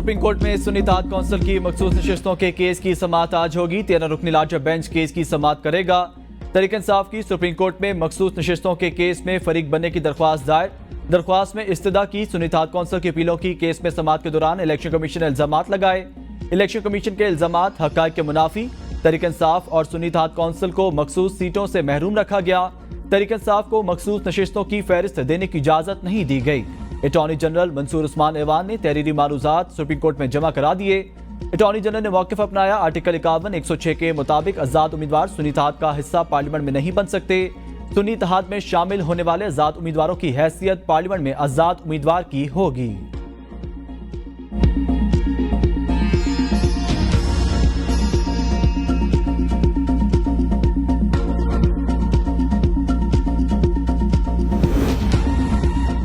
Supreme court में सुन्नी इत्तेहाद council की मखसूस नशिस्तों के केस की समाअत आज होगी। 13 रुकनी लार्जर बेंच केस की समाअत करेगा। तहरीक इंसाफ की सुप्रीम कोर्ट में मखसूस नशिस्तों के केस में फरीक बनने की दरख्वास्त दायर। दरख्वास्त में इस्तदा की सुन्नी इत्तेहाद कौंसिल के अपीलों की केस में समाअत के दौरान इलेक्शन कमीशन ने इल्जामात लगाए। इलेक्शन कमीशन के इल्जामात हक़ाइक़ के मुनाफी। तहरीक इंसाफ और सुन्नी इत्तेहाद कौंसिल को मखसूस सीटों से महरूम रखा गया। तहरीक इंसाफ को मखसूस नशिस्तों की फहरिस्त देने की इजाजत नहीं दी गई। अटॉर्नी जनरल मंसूर उस्मान ऐवान ने तहरीरी मालूज़ात सुप्रीम कोर्ट में जमा करा दिए। अटॉर्नी जनरल ने मौक़िफ़ अपनाया। आर्टिकल 51 106 के मुताबिक आज़ाद उम्मीदवार सुन्नी इत्तेहाद का हिस्सा पार्लियामेंट में नहीं बन सकते। सुन्नी इत्तेहाद में शामिल होने वाले आज़ाद उम्मीदवारों की हैसियत पार्लियामेंट में आज़ाद उम्मीदवार की होगी।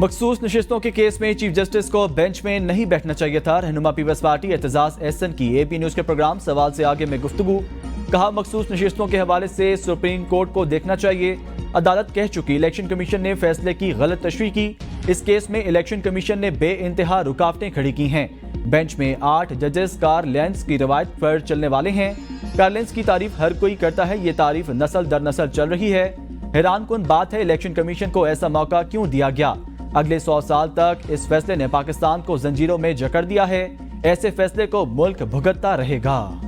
मखसूस नशिस्तों के केस में चीफ जस्टिस को बेंच में नहीं बैठना चाहिए था। रहनुमा पीपल्स पार्टी एतजाज एहसन की एपी न्यूज के प्रोग्राम सवाल से आगे में गुफ्तगू। कहा, मखसूस नशिस्तों के हवाले से सुप्रीम कोर्ट को देखना चाहिए। अदालत कह चुकी इलेक्शन कमीशन ने फैसले की गलत तशरीह की। इस केस में इलेक्शन कमीशन ने बेइंतहा रुकावटें खड़ी की हैं। बेंच में 8 जजेस कार्ल लेंस की रवायत पर चलने वाले हैं। कार्ल लेंस की तारीफ हर कोई करता है, ये तारीफ नस्ल दर नस्ल चल रही है। हैरान कुन बात है, इलेक्शन कमीशन को ऐसा मौका क्यों दिया गया। अगले 100 साल तक इस फैसले ने पाकिस्तान को जंजीरों में जकड़ दिया है। ऐसे फैसले को मुल्क भुगतता रहेगा।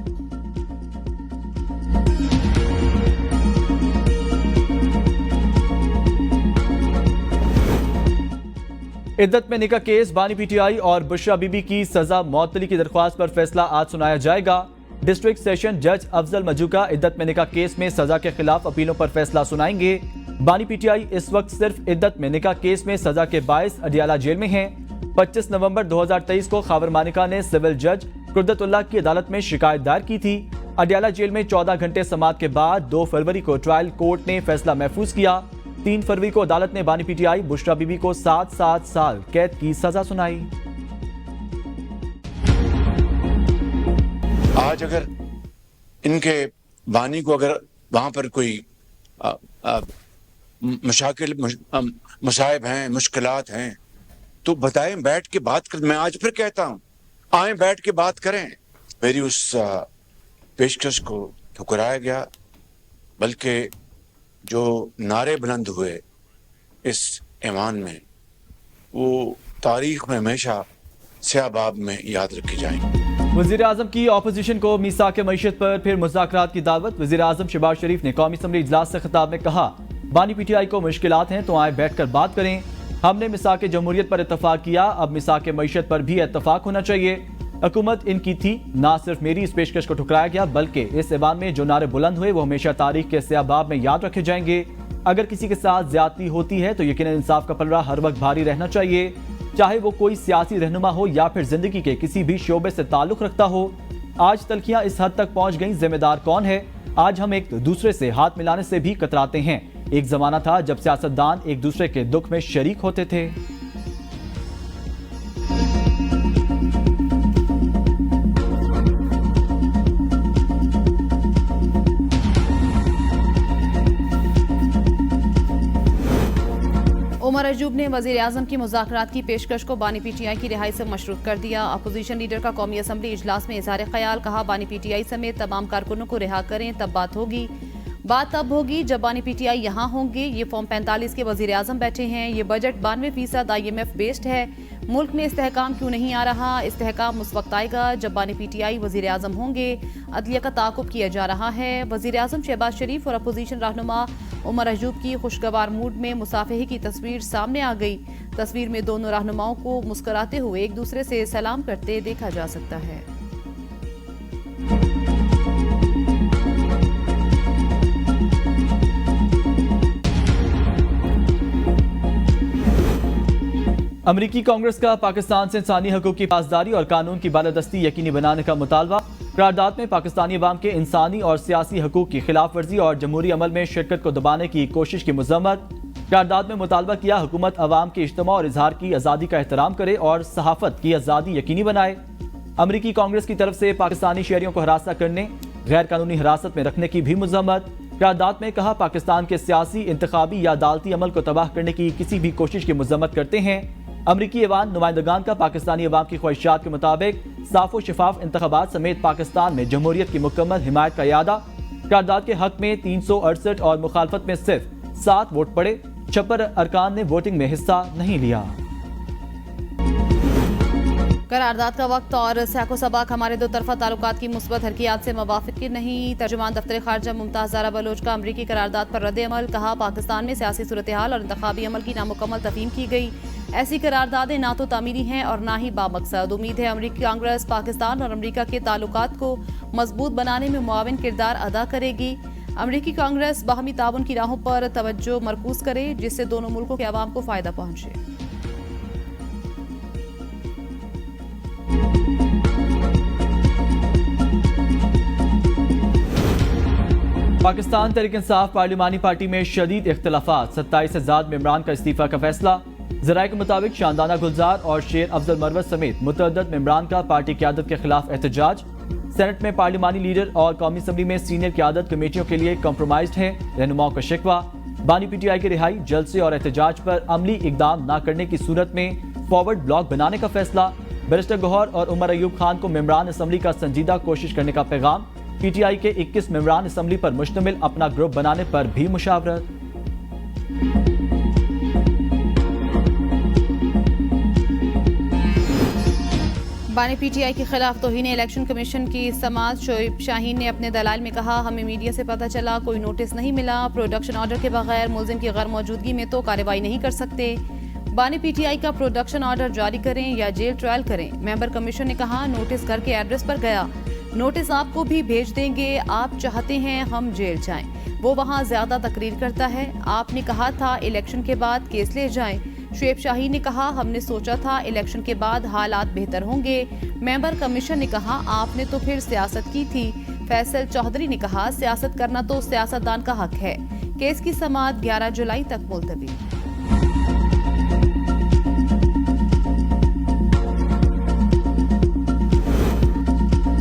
इद्दत में निकाह केस, बानी पीटीआई और बुशरा बीबी की सजा मौतली की दरख्वास्त पर फैसला आज सुनाया जाएगा। डिस्ट्रिक्ट सेशन जज अफजल मजूका इद्दत में निकाह केस में सजा के खिलाफ अपीलों पर फैसला सुनाएंगे। बानी पीटीआई इस वक्त सिर्फ इद्दत में निकाह केस में सजा के बायस अडियाला जेल में हैं। 25 नवंबर 2023 को खावर मानिका ने सिविल जज कुर्दतुल्लाह की अदालत में शिकायत दायर की थी। अडियाला जेल में 14 घंटे समाअत के बाद 2 फरवरी को ट्रायल कोर्ट ने फैसला महफूज किया। 3 फरवरी को अदालत ने बानी पीटीआई बुशरा बीबी को 7 साल कैद की सजा सुनाई। आज अगर इनके बानी को अगर वहां पर कोई मसाइब हैं, मुश्किलात हैं, तो बताएं, बैठ के बात कर। मैं आज फिर कहता हूं, आए बैठ के बात करें। मेरी उस पेशकश को ठुकराया गया, बल्कि जो नारे बुलंद हुए इस ऐवान में, वो तारीख में हमेशा स्याबाब में याद रखे जाएंगे। वज़ीर आज़म की अपोजिशन को मीसाक मईशत पर फिर मुज़ाकरात की दावत। वज़ीर आज़म शहबाज शरीफ ने कौमी असम्बली इजलास से खिताब में कहा, बानी पीटीआई को मुश्किलात हैं तो आए बैठकर बात करें। हमने मिसाक जमहूरियत पर इत्तफाक किया, अब मिसाक मईशत पर भी इत्तफाक होना चाहिए। हुकूमत इनकी थी, ना सिर्फ मेरी इस पेशकश को ठुकराया गया, बल्कि इस ऐवान में जो नारे बुलंद हुए वो हमेशा तारीख के स्याबाब में याद रखे जाएंगे। अगर किसी के साथ ज्यादती होती है तो यकीनन इंसाफ का पलड़ा हर वक्त भारी रहना चाहिए, चाहे वो कोई सियासी रहनुमा हो या फिर जिंदगी के किसी भी शोबे से ताल्लुक रखता हो। आज तलखियां इस हद तक पहुंच गई, जिम्मेदार कौन है। आज हम एक दूसरे से हाथ मिलाने से भी कतराते हैं। एक जमाना था जब सियासतदान एक दूसरे के दुख में शरीक होते थे। उमर अयूब ने वजीर आजम की मुज़ाकरात की पेशकश को बानी पीटीआई की रिहाई से मशरूत कर दिया। अपोजिशन लीडर का कौमी असम्बली इजलास में इज़हार ख्याल। कहा, बानी पीटीआई समेत तमाम कारकुनों को रिहा करें, तब बात होगी। बात तब होगी जब बानी पीटीआई यहाँ होंगे। ये फॉर्म 45 के वजीर आजम बैठे हैं। ये बजट 92% IMF बेस्ड है। मुल्क में इस्तेहकाम क्यों नहीं आ रहा। इस्तेहकाम उस वक्त आएगा जब बानी पीटीआई वजीर आजम होंगे। अदलिया का ताक़ुब किया जा रहा है। वजीर आजम शहबाज शरीफ और अपोजिशन रहनुमा उमर अयूब की खुशगवार मूड में मुसाफहे की तस्वीर सामने आ गई। तस्वीर में दोनों रहनुमाओं को मुस्कुराते हुए एक दूसरे से सलाम करते देखा जा सकता है। अमरीकी कांग्रेस का पाकिस्तान से इंसानी हकूक की पासदारी और कानून की बालादस्ती यकीनी बनाने का मुतालबा। करारदाद में पाकिस्तानी अवाम के इंसानी और सियासी हकूक की खिलाफ वर्जी और जमहूरी अमल में शिरकत को दबाने की कोशिश की मजम्मत। करारदाद में मुतालबा किया, हुकूमत अवाम के इज्तिमा और इजहार की आज़ादी का एहतराम करे और सहाफत की आज़ादी यकीनी बनाए। अमरीकी कांग्रेस की तरफ से पाकिस्तानी शहरियों को हरासा करने, गैर कानूनी हिरासत में रखने की भी मजम्मत। करारदाद में कहा, पाकिस्तान के सियासी, इंतखाबी या अदालती अमल को तबाह करने की किसी भी कोशिश की मजम्मत करते हैं। अमरीकी ऐवान नुमाइंदगान का पाकिस्तानी अवाम की ख्वाहिशात के मुताबिक साफ व शफाफ इंतखाबात समेत पाकिस्तान में जमहूरियत की मुकम्मल हिमायत का इरादा। करारदाद के हक में 368 और मुखालफत में सिर्फ 7 वोट पड़े। 56 अरकान ने वोटिंग में हिस्सा नहीं लिया। करारदाद का वक्त और सैको सबाक हमारे दो तरफा ताल्लुकात की मुस्बत हरकियात से मवाफिक नहीं। तर्जुमान दफ्तर खारजा मुमताज ज़ारा बलोच का अमरीकी करारदाद पर रद्द अमल। कहा, पाकिस्तान में सियासी सूरत हाल और इंतखाबी अमल की नामुकम्मल तफहीम की गई। ऐसी करारदादें ना तो तामीरी हैं और ना ही बामकसद। उम्मीद है अमरीकी कांग्रेस पाकिस्तान और अमरीका के ताल्लुकात को मजबूत बनाने में मुआविन किरदार अदा करेगी। अमरीकी कांग्रेस बाहमी ताउन की राहों पर तवज्जो मरकूज करे जिससे दोनों मुल्कों के अवाम को फायदा पहुंचे। पाकिस्तान तहरीक इंसाफ पार्लिमानी पार्टी में शदीद इख्तिलाफात। 27 से ज्यादा मेंबरान का इस्तीफा का फैसला। जराये के मुताबिक शानदाना गुलजार और शेर अफजल मरवत समेत मुतअद्दिद मेंबरान का पार्टी क़यादत के खिलाफ एहतजाज। सेनेट में पार्लिमानी लीडर और कौमी असम्बली में सीनियर क़यादत कमेटियों के लिए कॉम्प्रोमाइज्ड है। रहनुमाओं का शिकवा। बानी PTI की रिहाई, जलसे और एहतजाज पर अमली इकदाम न करने की सूरत में फॉरवर्ड ब्लॉक बनाने का फैसला। बैरिस्टर गौहर और उमर अयूब खान को मेंबरान असम्बली का संजीदा कोशिश करने का पैगाम। PTI के 21 मेंबरान असम्बली पर मुश्तमिल अपना ग्रुप बनाने पर भी मुशावरत। बानी PTI के खिलाफ तौहीन इलेक्शन कमीशन की समाअत। शोएब शाहीन ने अपने दलाइल में कहा, हमें मीडिया से पता चला, कोई नोटिस नहीं मिला। प्रोडक्शन ऑर्डर के बगैर मुल्जिम की गैर मौजूदगी में तो कार्रवाई नहीं कर सकते। बानी PTI का प्रोडक्शन ऑर्डर जारी करें या जेल ट्रायल करें। मेंबर कमीशन ने कहा, नोटिस घर के एड्रेस पर गया, नोटिस आपको भी भेज देंगे। आप चाहते हैं हम जेल जाएं, वो वहाँ ज्यादा तकरीर करता है। आपने कहा था इलेक्शन के बाद केस ले जाएं। शोएब शाहीन ने कहा, हमने सोचा था इलेक्शन के बाद हालात बेहतर होंगे। मेंबर कमीशन ने कहा, आपने तो फिर सियासत की थी। फैसल चौधरी ने कहा, सियासत करना तो सियासतदान का हक है। केस की समाअत 11 जुलाई तक मुलतवी।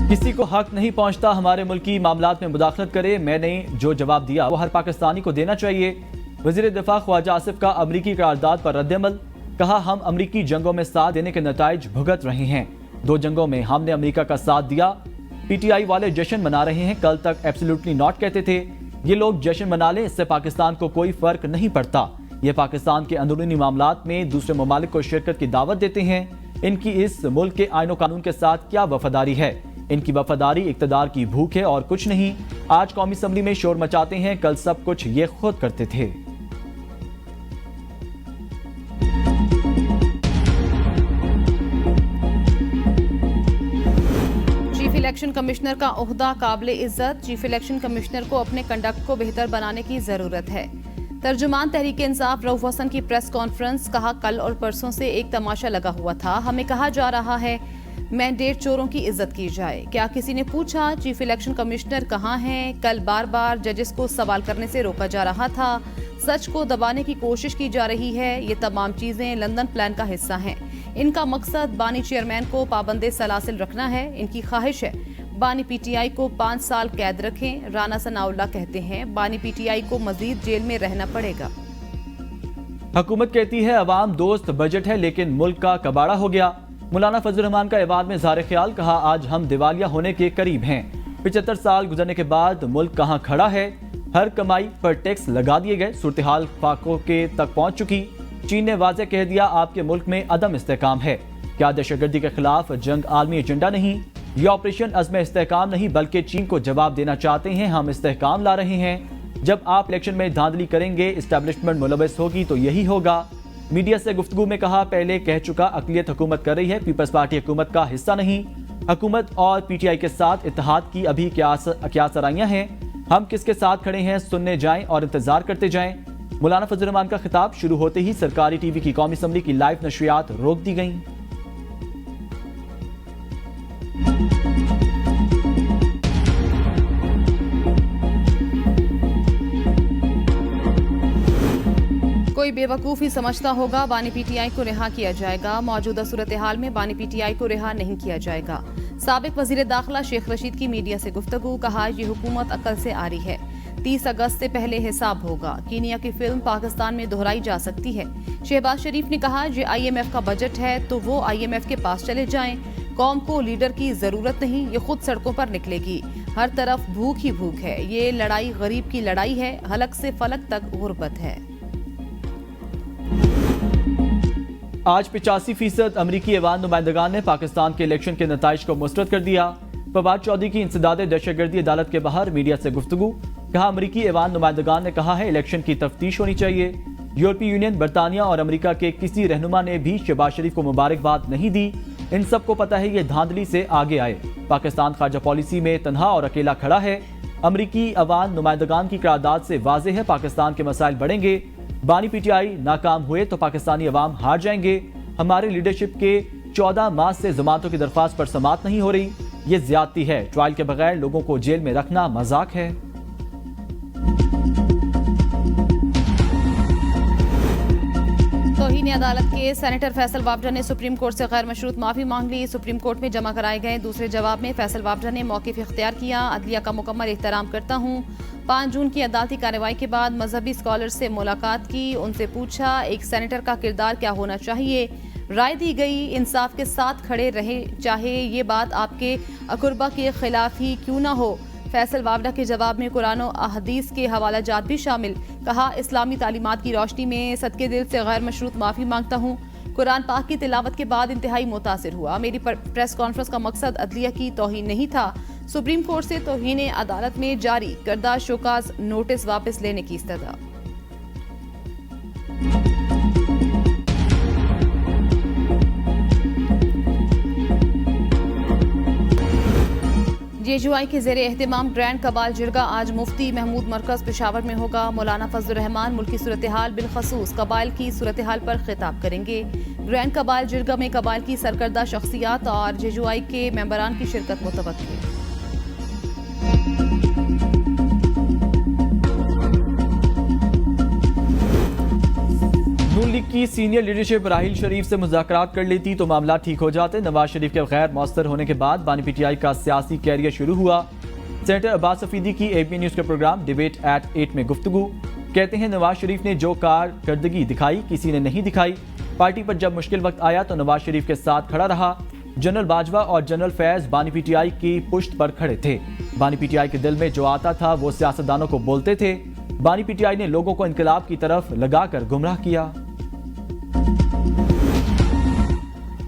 किसी को हक नहीं पहुंचता हमारे मुल्क की मामलात में मुदाखलत करे। मैंने जो जवाब दिया वो हर पाकिस्तानी को देना चाहिए। वज़ीर दिफा ख्वाजा आसिफ का अमरीकी करारदाद पर रद्द-ए-अमल। कहा, हम अमरीकी जंगों में साथ देने के नताइज भुगत रहे हैं। 2 जंगों में हमने अमरीका का साथ दिया। PTI वाले जश्न मना रहे हैं, कल तक एब्सोल्युटली नॉट कहते थे। ये लोग जश्न मना लें, इससे पाकिस्तान को कोई फर्क नहीं पड़ता। ये पाकिस्तान के अंदरूनी मामलात में दूसरे ममालिक को शिरकत की दावत देते हैं। इनकी इस मुल्क के आईन और कानून के साथ क्या वफादारी है? इनकी वफादारी इक्तदार की भूख है और कुछ नहीं। आज कौमी असम्बली में शोर मचाते हैं, कल सब कुछ ये खुद करते थे। चीफ इलेक्शन कमिश्नर का ओहदा काबिल इज्जत। चीफ इलेक्शन कमिश्नर को अपने कंडक्ट को बेहतर बनाने की जरूरत है। तर्जुमान तहरीक इंसाफ रऊफ हसन की प्रेस कॉन्फ्रेंस। कहा, कल और परसों से एक तमाशा लगा हुआ था। हमें कहा जा रहा है मैंडेट चोरों की इज्जत की जाए। क्या किसी ने पूछा चीफ इलेक्शन कमिश्नर कहाँ हैं? कल बार बार जजेस को सवाल करने से रोका जा रहा था। सच को दबाने की कोशिश की जा रही है। ये तमाम चीजें लंदन प्लान का हिस्सा हैं। इनका मकसद बानी चेयरमैन को पाबंदे सलासिल रखना है। इनकी ख्वाहिश है बानी PTI को 5 साल कैद रखें। राना सनाउल्लाह कहते हैं, बानी PTI को मजीद जेल में रहना पड़ेगा। हुकूमत कहती है अवाम दोस्त बजट है, लेकिन मुल्क का कबाड़ा हो गया। मौलाना फजल रहमान का ऐवान में इज़हार ख्याल। कहा, आज हम दिवालिया होने के करीब हैं। 75 साल गुजरने के बाद मुल्क कहाँ खड़ा है? हर कमाई पर टैक्स लगा दिए गए। सूरत हाल फाकों के तक पहुँच चुकी। चीन ने वाज़ेह कह दिया, आपके मुल्क में अदम इस्तेहकाम है। क्या दहशतगर्दी के खिलाफ जंग आलमी एजेंडा नहीं? ये ऑपरेशन अज़्म इस्तेहकाम नहीं, बल्कि चीन को जवाब देना चाहते हैं, हम इस्तेहकाम ला रहे हैं। जब आप इलेक्शन में धांधली करेंगे, इस्टेब्लिशमेंट मुलविस होगी तो यही होगा। मीडिया से गुफ्तगू में कहा, पहले कह चुका, अक़लियत हुकूमत कर रही है, पीपल्स पार्टी हुकूमत का हिस्सा नहीं। हुकूमत और PTI के साथ इत्तेहाद की अभी क्या सराइयां हैं? हम किसके साथ खड़े हैं? सुनने जाएं और इंतजार करते जाएं। मौलाना फजल रहमान का खिताब शुरू होते ही सरकारी TV की कौमी असम्बली की लाइव नशरियात रोक दी गईं। कोई बेवकूफ़ ही समझता होगा बानी PTI को रिहा किया जाएगा। मौजूदा सूरत हाल में बानी PTI को रिहा नहीं किया जाएगा। साबिक वजीर दाखिला शेख रशीद की मीडिया से गुफ्तगू। कहा, ये हुकूमत अकल से आ रही है। 30 अगस्त से पहले हिसाब होगा। कीनिया की फिल्म पाकिस्तान में दोहराई जा सकती है। शहबाज शरीफ ने कहा, ये IMF का बजट है तो वो IMF के पास चले जाएं। कौम को लीडर की जरूरत नहीं, ये खुद सड़कों पर निकलेगी। हर तरफ भूख ही भूख है। ये लड़ाई गरीब की लड़ाई है। हलक से फलक तक गुर्बत है। आज 85% अमरीकी ऐवान नुमाइंदगान ने पाकिस्तान के इलेक्शन के नताइज को मुस्तरद कर दिया। फवाद चौधरी की इंसदाद दहशतगर्दी अदालत के बाहर मीडिया से गुफ्तगू। कहा, अमरीकी ऐवान नुमाइंदगान ने कहा है इलेक्शन की तफ्तीश होनी चाहिए। यूरोपीय यूनियन, बरतानिया और अमरीका के किसी रहनुमा ने भी शहबाज शरीफ को मुबारकबाद नहीं दी। इन सबको पता है ये धांधली से आगे आए। पाकिस्तान खारजा पॉलिसी में तन्हा और अकेला खड़ा है। अमरीकी अवान नुमाइंदगान की करारदाद से वाज़ेह है पाकिस्तान के मसाइल बढ़ेंगे। बानी PTI नाकाम हुए तो पाकिस्तानी अवाम हार जाएंगे। हमारे लीडरशिप के 14 माह से जमानतों की दरख्वास्त पर समाअत नहीं हो रही। ये ज्यादती है। ट्रायल के बगैर लोगों को जेल में रखना मजाक है। तौहीन अदालत के सेनेटर फैसल वावडा ने सुप्रीम कोर्ट से गैर मशरूत माफी मांग ली। सुप्रीम कोर्ट में जमा कराए गए दूसरे जवाब में फैसल वावडा ने मौक़िफ़ इख्तियार किया। अदलिया का मुकम्मल एहतराम करता हूँ। 5 जून की अदालती कार्रवाई के बाद मजहबी स्कॉलर से मुलाकात की। उनसे पूछा एक सेनेटर का किरदार क्या होना चाहिए। राय दी गई इंसाफ के साथ खड़े रहे, चाहे ये बात आपके अकुरबा के खिलाफ ही क्यों ना हो। फैसल वावडा के जवाब में कुरान और अहदीस के हवाला जात भी शामिल। कहा, इस्लामी तालीमात की रोशनी में सदके दिल से गैर मशरूत माफ़ी मांगता हूँ। कुरान पाक की तिलावत के बाद इंतहाई मुतासिर हुआ। मेरी प्रेस कॉन्फ्रेंस का मकसद अदलिया की तौहीन नहीं था। सुप्रीम कोर्ट से तौहीन अदालत में जारी करदा शोकाज नोटिस वापस लेने की इस्तदा। JUI के ज़ेरे एहतिमाम ग्रैंड कबाल जिरगा आज मुफ्ती महमूद मरकज पेशावर में होगा। मौलाना फजलुर रहमान मुल्की सूरत हाल बिलखसूस कबाइल की सूरत हाल पर खिताब करेंगे। ग्रैंड कबाल जिरगा में कबाइल की सरकर्दा शख्सियात और JUI के मेंबरान की शिरकत मुतवक्किल। नून लीग की सीनियर लीडरशिप राहील शरीफ से मुज़ाकरात कर लेती तो मामला ठीक हो जाते। नवाज शरीफ के गैर मौसर होने के बाद बानी PTI का सियासी कैरियर शुरू हुआ। सेनेटर अब्बास सफीदी की AP न्यूज़ के प्रोग्राम डिबेट एट 8 में गुफ्तगू। कहते हैं नवाज शरीफ ने जो कारकर्दगी दिखाई किसी ने नहीं दिखाई। पार्टी पर जब मुश्किल वक्त आया तो नवाज शरीफ के साथ खड़ा रहा। जनरल बाजवा और जनरल फैज बानी PTI की पुश्त पर खड़े थे। बानी PTI के दिल में जो आता था वो सियासतदानों को बोलते थे। बानी PTI ने लोगों को इनकलाब की तरफ लगाकर गुमराह किया।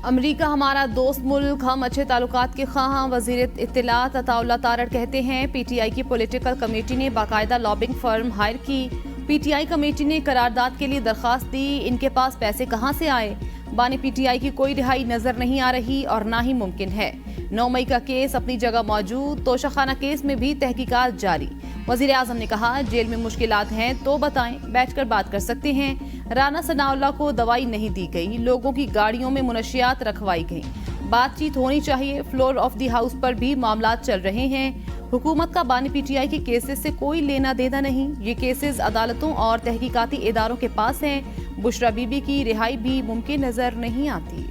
अमरीका हमारा दोस्त मुल्क, हम अच्छे ताल्लुकात के ख्वाह। वज़ीर इत्तलात अताउल्लाह तारड़ कहते हैं PTI की पॉलिटिकल कमेटी ने बाकायदा लॉबिंग फर्म हायर की। PTI कमेटी ने करारदाद के लिए दरखास्त दी। इनके पास पैसे कहां से आए। बानी PTI की कोई रिहाई नजर नहीं आ रही और ना ही मुमकिन है। 9 मई का केस अपनी जगह मौजूद। तोशाखाना केस में भी तहकीकात जारी। वज़ीर आज़म ने कहा, जेल में मुश्किलात हैं तो बताएं, बैठकर बात कर सकते हैं। राना सनाउल्लाह को दवाई नहीं दी गई। लोगों की गाड़ियों में मुनशियात रखवाई गई। बातचीत होनी चाहिए। फ्लोर ऑफ द हाउस पर भी मामलात चल रहे हैं। हुकूमत का बानी PTI के केसेस से कोई लेना देना नहीं। ये केसेस अदालतों और तहकीकाती इदारों के पास हैं। बुशरा बीबी की रिहाई भी मुमकिन नजर नहीं आती।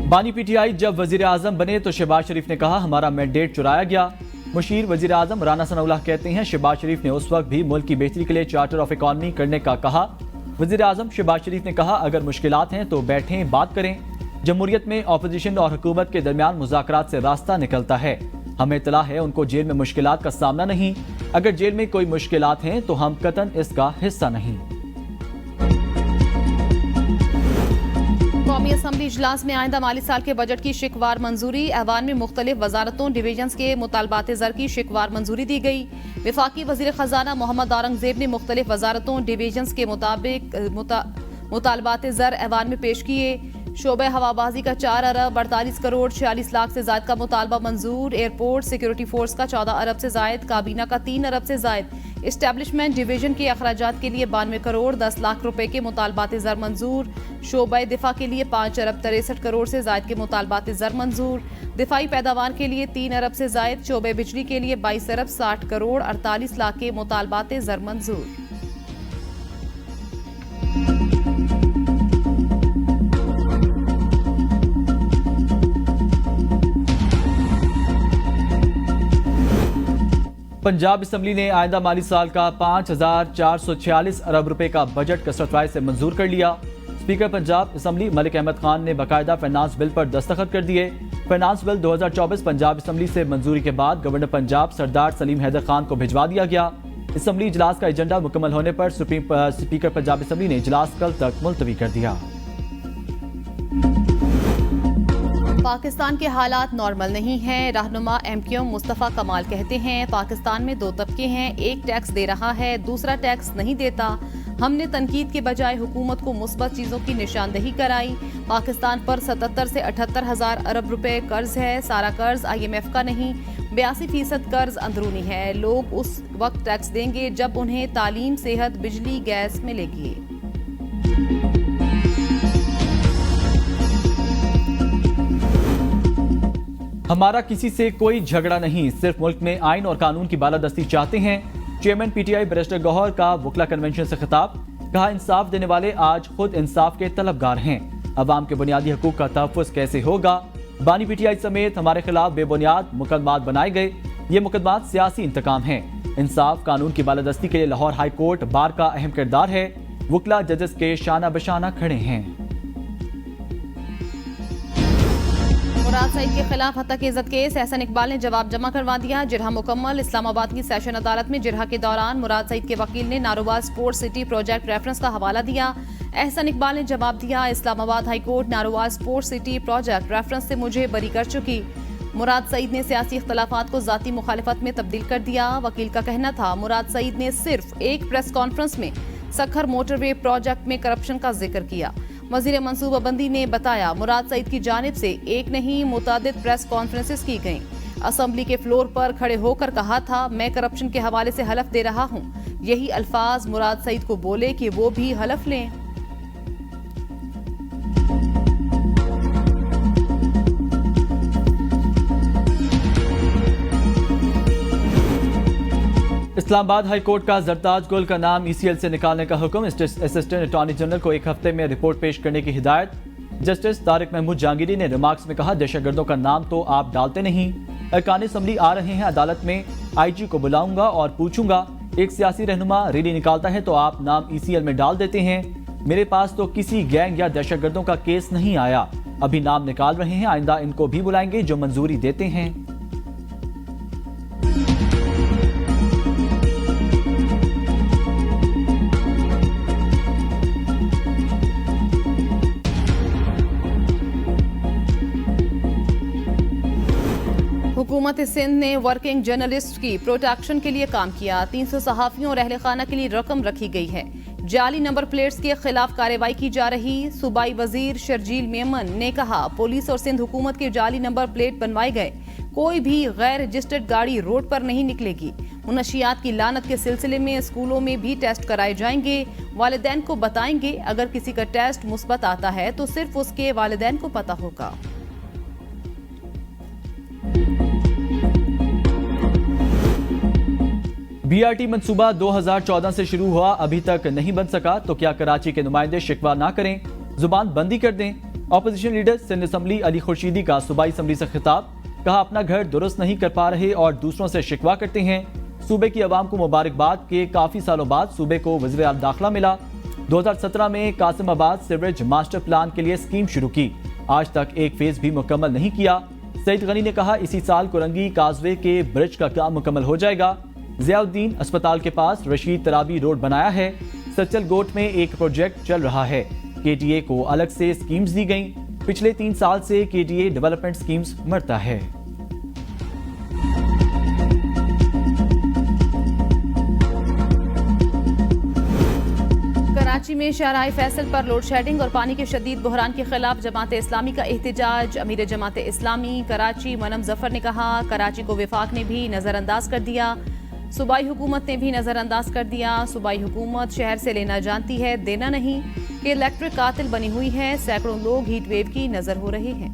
बानी PTI जब वजीर आजम बने तो शहबाज शरीफ ने कहा हमारा मैंडेट चुराया गया। मुशीर वजीर आजम राना सनाउल्लाह कहते हैं शहबाज शरीफ ने उस वक्त भी मुल्क की बेहतरी के लिए चार्टर ऑफ इकॉनमी करने का कहा। वजीर आजम शहबाज शरीफ ने कहा अगर मुश्किलात हैं तो बैठें, बात करें। जमहूरियत में अपोजिशन और हुकूमत के दरमियान मुज़ाकरात से रास्ता निकलता है। हमें इत्तला है उनको जेल में मुश्किलात का सामना नहीं। अगर जेल में कोई मुश्किलात हैं तो हम कतन इसका हिस्सा नहीं। कौमी असम्बली इजलास में आइंदा माली साल के बजट की शिकवार मंजूरी। ऐवान में मुख्तलिफ वजारतों डिवीजन्स के मुतालबात ज़र की शिकवार मंजूरी दी गई। वफाकी वजीर खजाना मोहम्मद औरंगजेब ने मुख्तलिफ वजारतों डिवीजन्स के मुताबिक मुतालबात ज़र ऐवान में पेश किए। शोबे हवाबाजी का 4 अरब 48 करोड़ 46 लाख से जायद का मुतालबा मंजूर। एयरपोर्ट सिक्योरिटी फोर्स का 14 अरब से जायद, काबीना का 3 अरब से जायद। इस्टेब्लिशमेंट डिवीजन के अखराजात के लिए 92 करोड़ 10 लाख रुपए के मुतालबात ज़र मंजूर। शोबे दिफा के लिए 5 अरब 63 करोड़ से जायद के मुतालबात ज़र मंजूर। दिफाई पैदावार के लिए 3 अरब से जायद। शोबे बिजली के लिए 22 अरब 60 करोड़ 48 लाख के मुतालबात ज़र मंजूर। पंजाब असम्बली ने आइंदा माली साल का 5,446 अरब रुपए का बजट कसरत राय से मंजूर कर लिया। स्पीकर पंजाब असम्बली मलिक अहमद खान ने बाकायदा फाइनेंस बिल पर दस्तखत कर दिए। फाइनेंस बिल 2024 पंजाब असम्बली से मंजूरी के बाद गवर्नर पंजाब सरदार सलीम हैदर खान को भिजवा दिया गया। असम्बली इजलास का एजेंडा मुकम्मल होने पर स्पीकर पंजाब असम्बली ने इजलास कल तक मुलतवी कर दिया। पाकिस्तान के हालात नॉर्मल नहीं हैं। रहनुमा MQM मुस्तफ़ा कमाल कहते हैं, पाकिस्तान में दो तबके हैं, एक टैक्स दे रहा है, दूसरा टैक्स नहीं देता। हमने तनकीद के बजाय हुकूमत को मुस्बत चीज़ों की निशानदही कराई। पाकिस्तान पर 77 से 78 हज़ार अरब रुपए कर्ज है। सारा कर्ज IMF का नहीं, 82% कर्ज अंदरूनी है। लोग उस वक्त टैक्स देंगे जब उन्हें तालीम, सेहत, बिजली, गैस मिलेगी। हमारा किसी से कोई झगड़ा नहीं, सिर्फ मुल्क में आइन और कानून की बालादस्ती चाहते हैं। चेयरमैन PTI बैरिस्टर गौहर का वकला कन्वेंशन से खिताब। कहा, इंसाफ देने वाले आज खुद इंसाफ के तलबगार हैं। अवाम के बुनियादी हकूक का तहफ़्फ़ुज़ कैसे होगा? बानी PTI समेत हमारे खिलाफ बेबुनियाद मुकदमात बनाए गए। ये मुकदमात सियासी इंतकाम हैं। इंसाफ कानून की बालादस्ती के लिए लाहौर हाई कोर्ट बार का अहम किरदार है। वकला जजेस के शाना बशाना खड़े हैं। मुराद सईद के खिलाफ हत्या के इज्जत केस, एहसन इकबाल ने जवाब जमा करवा दिया। जिरहा मुकम्मल। इस्लामाबाद की सेशन अदालत में जिरहा के दौरान मुराद सईद के वकील ने Narowal sports city project reference का हवाला दिया। एहसन इकबाल ने जवाब दिया, Islamabad high court Narowal sports city project reference से मुझे बरी कर चुकी। मुराद सईद ने सियासी इख्तलाफात को जाती मुखालिफत में तब्दील कर दिया। वकील का कहना था, मुराद सईद ने सिर्फ एक प्रेस कॉन्फ्रेंस में सखर मोटरवे प्रोजेक्ट में करप्शन का जिक्र किया। वजीर मंसूबाबंदी ने बताया, मुराद सईद की जानिब से एक नहीं मुतादिद प्रेस कॉन्फ्रेंसेस की गईं। असम्बली के फ्लोर पर खड़े होकर कहा था, मैं करप्शन के हवाले से हलफ दे रहा हूं। यही अल्फाज मुराद सईद को बोले कि वो भी हलफ लें। इस्लामाबाद हाई कोर्ट का जरताज गुल का नाम ECL से निकालने का हुक्म। असिस्टेंट अटॉर्नी जनरल को एक हफ्ते में रिपोर्ट पेश करने की हिदायत। जस्टिस तारिक महमूद जहांगीरी ने रिमार्क्स में कहा, दहशतगर्दों का नाम तो आप डालते नहीं। अरकान असम्बली आ रहे हैं, अदालत में IG को बुलाऊंगा और पूछूंगा, एक सियासी रहनुमा रैली निकालता है तो आप नाम ECL में डाल देते हैं। मेरे पास तो किसी गैंग या दहशतगर्दों का केस नहीं आया। अभी नाम निकाल रहे हैं, आइंदा इनको भी बुलाएंगे जो मंजूरी देते हैं। हुकूमत सिंध ने वर्किंग जर्नलिस्ट की प्रोटेक्शन के लिए काम किया। 300 सहाफियों और अहले खाना के लिए रकम रखी गई है। जाली नंबर प्लेट्स के खिलाफ कार्रवाई की जा रही। सूबाई वजीर शर्जील मेमन ने कहा, पुलिस और सिंध हुकूमत के जाली नंबर प्लेट बनवाए गए। कोई भी गैर रजिस्टर्ड गाड़ी रोड पर नहीं निकलेगी। मुनशियात की लानत के सिलसिले में स्कूलों में भी टेस्ट कराए जाएंगे। वालिदैन को बताएंगे, अगर किसी का टेस्ट मुस्बत आता है तो सिर्फ उसके वालिदैन को पता होगा। BRT मंसूबा 2014 से शुरू हुआ, अभी तक नहीं बन सका तो क्या कराची के नुमाइंदे शिकवा ना करें, जुबान बंदी कर दें। Opposition leader Sindh assembly Ali Khurshidi का सूबाई असम्बली से खिताब। कहा, अपना घर दुरुस्त नहीं कर पा रहे और दूसरों से शिकवा करते हैं। सूबे की आवाम को मुबारकबाद के काफी सालों बाद सूबे को वज़ीर आला दाखिला मिला। 2017 में कासिमाबाद सीवरेज मास्टर प्लान के लिए स्कीम शुरू की, आज तक एक फेज भी मुकम्मल नहीं किया। सईद गनी ने कहा, इसी साल कुरंगी काजवे के ब्रिज का काम मुकम्मल हो जाएगा। ज़ियाउद्दीन अस्पताल के पास रशीद तराबी रोड बनाया है। सचल गोट में एक प्रोजेक्ट चल रहा है। KTA को अलग से स्कीम्स दी गईं। पिछले 3 साल से KTA डेवलपमेंट स्कीम्स मरता है। कराची में शहराए फैसल पर लोड शेडिंग और पानी के शदीद बहरान के खिलाफ जमात इस्लामी का एहतजाज। अमीर जमात इस्लामी कराची मनम जफर ने कहा, कराची को विफाक ने भी नजरअंदाज कर दिया, सूबाई हुकूमत ने भी नजरअंदाज कर दिया। सूबाई हुकूमत शहर से लेना जानती है, देना नहीं, कि इलेक्ट्रिक कातिल बनी हुई है। सैकड़ों लोग हीट वेव की नजर हो रहे हैं।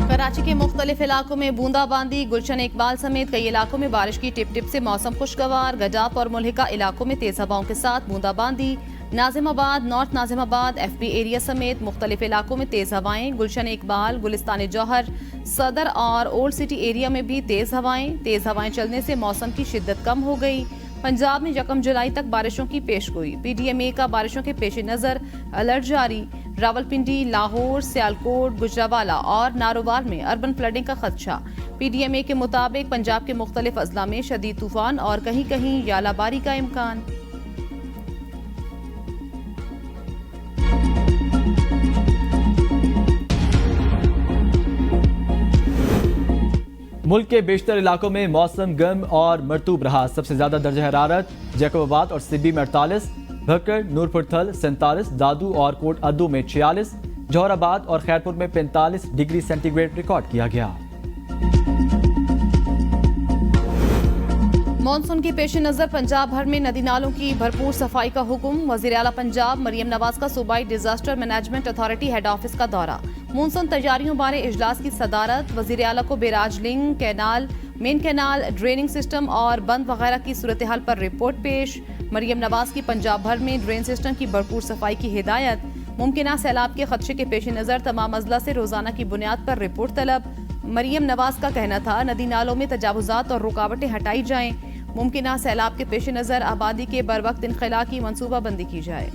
कराची के मुख्तलिफ इलाकों में बूंदाबांदी। गुलशन इकबाल समेत कई इलाकों में बारिश की टिप टिप से मौसम खुशगवार। गजाप और मुल्हिका इलाकों में तेज हवाओं के साथ बूंदाबांदी। Nazimabad, north Nazimabad, FB area समेत मुख्तलिफ इलाकों में तेज हवाएं। गुलशन इकबाल, गुलिस्तान जौहर, सदर और ओल्ड सिटी एरिया में भी तेज हवाएं चलने से मौसम की शिद्दत कम हो गई। पंजाब में 1 जुलाई तक बारिशों की पेशगोई। PDMA का बारिशों के पेश नज़र अलर्ट जारी। रावलपिंडी, लाहौर, सियालकोट, गुजरावाला और नारोवाल में अर्बन फ्लडिंग का खदशा। PDMA के मुताबिक पंजाब के मुख्तलिफ अजला में शदीद तूफान और कहीं कहीं यालाबारी का इम्कान। मुल्क के बेशतर इलाकों में मौसम गर्म और मरतूब रहा। सबसे ज्यादा दर्जा हरारत जैकबाबाद और सिब्बी में 48, भक्कर, नूरपुर थल 47, दादू और कोट अद्दू में 46, जौहराबाद और खैरपुर में 45 डिग्री सेंटीग्रेड रिकॉर्ड किया गया। मॉनसून के पेश नज़र पंजाब भर में नदी नालों की भरपूर सफाई का हुक्म। वज़ीर आला पंजाब मरियम नवाज का सूबाई disaster management authority head office का दौरा। मॉनसून तैयारियों बारे इजलास की सदारत। वज़ीर आला को barrage link, canal, main canal, draining system और बंद वगैरह की सूरत हाल पर रिपोर्ट पेश। मरियम नवाज की पंजाब भर में ड्रेन सिस्टम की भरपूर सफाई की हिदायत। मुमकिन सैलाब के खदशे के पेश नज़र तमाम अजला से रोजाना की बुनियाद पर रिपोर्ट तलब। मरियम नवाज का कहना था नदी नालों में तजावुजात और रुकावटें हटाई जाएं। मुमकिन सैलाब के पेश नज़र आबादी के बर वक्त इनखला की मनसूबाबंदी की जाए।